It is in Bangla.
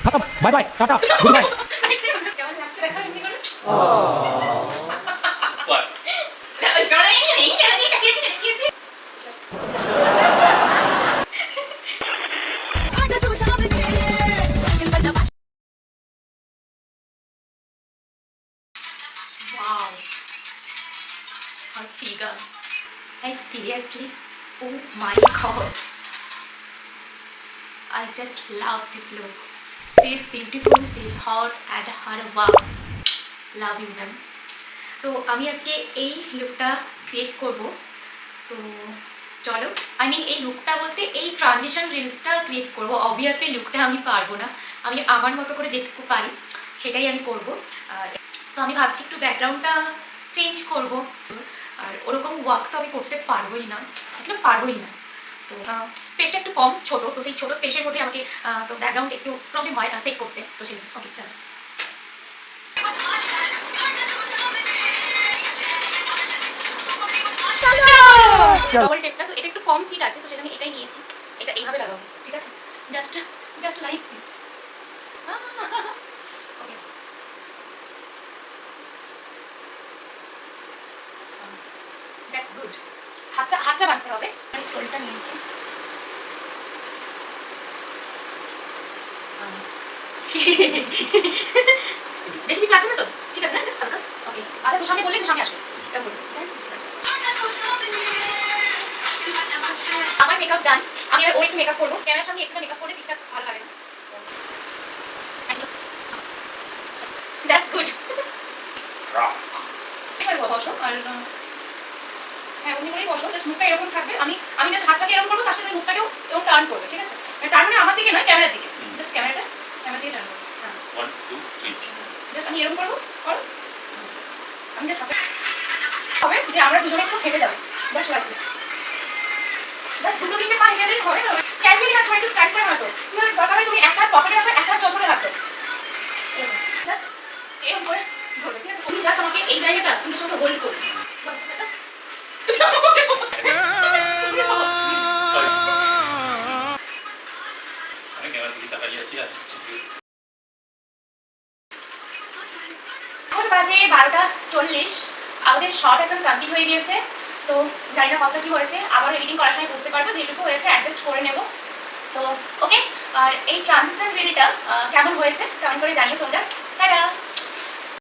খতম, bye bye, tata, good bye. কেমন লাগছে দেখা এমনি করে? What? না, ওই জড়া এই তাকিয়েছি। Wow, her figure. Like seriously, oh my god. I just love this look. She is beautiful, she is hot and her wow. Love you ma'am. তো আমি আজকে এই লুকটা ক্রিয়েট করব। তো চলো, এই লুকটা বলতে এই ট্রানজিশন রিলসটা ক্রিয়েট করব। অবভিয়াসলি লুকটা আমি পারবো না, আমি আমার মতো করে যেটুকু পারি সেটাই আমি করব। তো আমি ভাবছি একটু ব্যাকগ্রাউন্ডটা চেঞ্জ করব, আর ওরকম ওয়ার্ক তো আমি করতে পারবোই না, মতলব পারবোই না। তো স্পেসটা একটু কম ছোট, তো সেই ছোটো স্পেসের মধ্যে আমাকে তো ব্যাকগ্রাউন্ড একটু প্রবলেম হয় সেট করতে, তো সেই ওকে চলো। ডবল টেপটা তো এটা একটু কম চিট আছে, তো সেটা আমি এটাই নিয়েছি। এটা এইভাবে লাগাবো, ঠিক আছে? Just just like this. Okay, that's good. হাতটা বাঁধতে হবে। আমি স্টোনটা নিয়েছি। বেশি ঠিক লাগছে না তো? ঠিক আছে না এটা হালকা? ওকে, আচ্ছা তোর সামনে বললে একটু সামনে আসবে। এটা বলবো। আমার মেকআপ ডান, আমি এবার ওর একটু মেকআপ করবো। ক্যামেরার সামনে একটু মেকআপ করলে ঠিকঠাক ভালো লাগে না। That's good. বসো, আর হ্যাঁ অমনি করেই বসো, জাস্ট মুখটা এরকম থাকবে। আমি জাস্ট হাতটাকে এরকম করবো, তার সাথে মুখটাকেও এরকম টার্ন করবে, ঠিক আছে? টার্ন মানে আমার দিকে নয়, ক্যামেরার দিকে। জাস্ট ক্যামেরা দিয়ে টার্ন করবো। হ্যাঁ 1, 2, 3. জাস্ট আমি এরকম করবো, করো। আমি জাস্ট হাতে হবে যে আমরা দুজনে একটু হেঁটে যাবো, জাস্ট লাইক দিস। জাস্ট দুটো তিনটে পা হেঁটে হবে না, ক্যাজুয়ালি হাত একটু স্ট্রাইক করে হাঁটো। তুমি দরকার হয় তুমি এক হাত পকেটে রাখো, এক হাত চশমায় হাঁটো, জাস্ট এরকম করে ধরবে, ঠিক আছে? তুমি জাস্ট আমাকে এই জায়গাটা তুমি সাথে হোল্ড করবে। আমি ক্যামেরার দিকে তাকিয়ে আছি আর এখন বাজে 12:40। আমাদের শর্ট এখন কমপ্লিট হয়ে গিয়েছে। তো জানি না কতটা কি হয়েছে, আবার এডিটিং করার সময় বুঝতে পারবো, যেটুকু হয়েছে অ্যাডজাস্ট করে নেব। তো ওকে, আর এই ট্রানজিশন রিলটা কেমন হয়েছে কমেন্ট করে জানিও তোমরা। টাটা।